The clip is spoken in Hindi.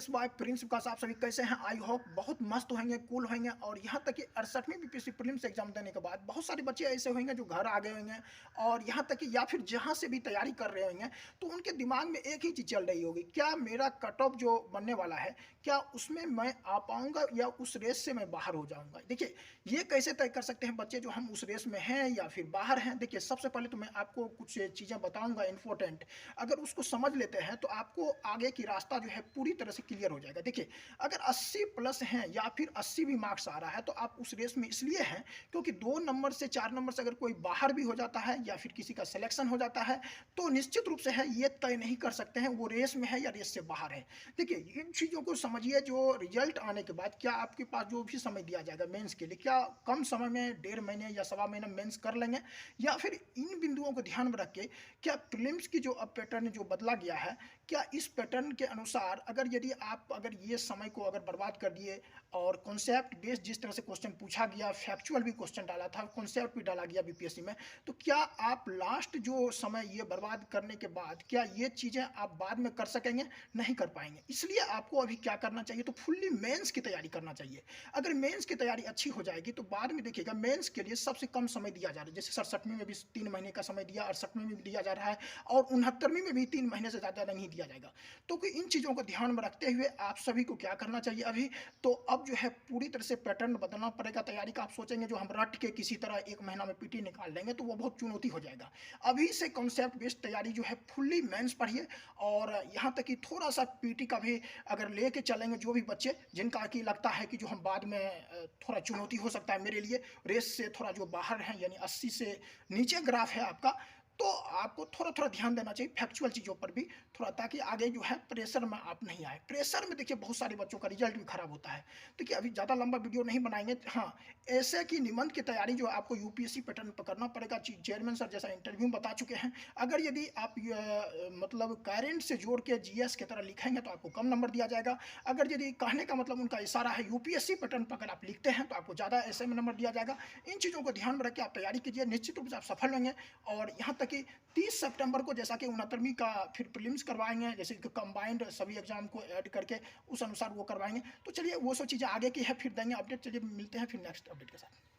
यस भाई प्रिंस विकास, आप सभी कैसे हैं? आई होप बहुत मस्त होंगे, कूल होंगे। और यहाँ तक कि 68वीं बीपीएससी प्रीलिम्स एग्जाम देने के बाद बहुत सारे बच्चे ऐसे होंगे जो घर आ गए होंगे, और यहाँ तक कि या फिर जहाँ से भी तैयारी कर रहे होंगे तो उनके दिमाग में एक ही चीज़ चल रही होगी, क्या मेरा कट ऑफ जो बनने वाला है क्या उसमें मैं आ पाऊंगा या उस रेस से मैं बाहर हो जाऊंगा। देखिए, ये कैसे तय कर सकते हैं बच्चे जो हम उस रेस में हैं या फिर बाहर हैं। देखिए, सबसे पहले तो मैं आपको कुछ चीज़ें बताऊंगा इंपॉर्टेंट। अगर उसको समझ लेते हैं तो आपको आगे की रास्ता जो है पूरी तरह से क्लियर हो जाएगा। देखिए, अगर 80 प्लस हैं या फिर 80 भी मार्क्स आ रहा है तो आप उस रेस में इसलिए हैं क्योंकि 2 नंबर से 4 नंबर से अगर कोई बाहर भी हो जाता है या फिर किसी का सिलेक्शन हो जाता है तो निश्चित रूप से है ये तय नहीं कर सकते हैं वो रेस में है या रेस से बाहर है। देखिए, इन चीज़ों को समझिए। जो रिजल्ट आने के बाद क्या आपके पास जो भी समय दिया जाएगा मेंस के लिए, क्या कम समय में 1.5 महीने या सवा महीने मेंस कर लेंगे, या फिर इन बिंदुओं को ध्यान में रख के क्या प्रीलिम्स की जो अब पैटर्न जो बदला गया है, क्या इस पैटर्न के अनुसार अगर यदि आप अगर ये समय को अगर बर्बाद कर दिए और कॉन्सेप्ट बेस्ड जिस तरह से क्वेश्चन पूछा गया, फैक्चुअल भी क्वेश्चन डाला था, कॉन्सेप्ट भी डाला गया बीपीएससी में, तो क्या आप लास्ट जो समय ये बर्बाद करने के बाद क्या ये चीज़ें आप बाद में कर सकेंगे? नहीं कर पाएंगे। इसलिए आपको अभी क्या करना चाहिए, तो फुल्ली मेंस की तैयारी करना चाहिए। अगर मेंस की तैयारी अच्छी हो जाएगी तो बाद में देखिएगा मेंस के लिए सबसे कम समय दिया जा रहा है। जैसे 67वीं में भी 3 महीने का समय दिया, 68वीं में भी दिया जा रहा है, और 69वीं में भी 3 महीने से ज़्यादा नहीं दिया जाएगा। तो कि इन चीज़ों को ध्यान में रखते हुए आप सभी को क्या करना चाहिए अभी, तो अब जो है पूरी तरह से पैटर्न बदलना पड़ेगा तैयारी का। आप सोचेंगे जो हम रट के किसी तरह 1 महीना में पीटी निकाल लेंगे तो वो बहुत चुनौती हो जाएगा। अभी से कॉन्सेप्ट बेस्ड तैयारी जो है फुल्ली मेंस पढ़िए, और यहाँ तक कि थोड़ा सा पीटी का भी अगर लेके चलेंगे, जो भी बच्चे जिनका कि लगता है कि जो हम बाद में थोड़ा चुनौती हो सकता है मेरे लिए, रेस से थोड़ा जो बाहर हैं यानी 80 से नीचे ग्राफ है आपका, तो आपको थोड़ा थोड़ा ध्यान देना चाहिए फैक्चुअल चीज़ों पर भी थोड़ा, ताकि आगे जो है प्रेशर में आप नहीं आए। प्रेशर में देखिए बहुत सारे बच्चों का रिजल्ट भी खराब होता है। देखिए, अभी ज़्यादा लंबा वीडियो नहीं बनाएंगे। हाँ, ऐसे कि निबंध की तैयारी जो आपको यूपीएससी पैटर्न पर करना पड़ेगा। चेयरमैन सर जैसा इंटरव्यू में बता चुके हैं। अगर यदि आप मतलब करेंट से जोड़ के जीएस की तरह लिखेंगे तो आपको कम नंबर दिया जाएगा। अगर यदि कहने का मतलब उनका इशारा है यूपीएससी पैटर्न पर अगर आप लिखते हैं तो आपको ज़्यादा ऐसे में नंबर दिया जाएगा। इन चीज़ों को ध्यान में रख के आप तैयारी कीजिए, निश्चित रूप से आप सफल होंगे। और यहाँ तक कि 30 सितंबर को जैसा कि 69वीं का फिर प्रीलिम्स करवाएंगे, जैसे कि कंबाइंड सभी एग्जाम को ऐड करके उस अनुसार वो करवाएंगे। तो चलिए वो सब चीज़ें आगे की है, फिर देंगे अपडेट। चलिए मिलते हैं फिर नेक्स्ट अपडेट के साथ।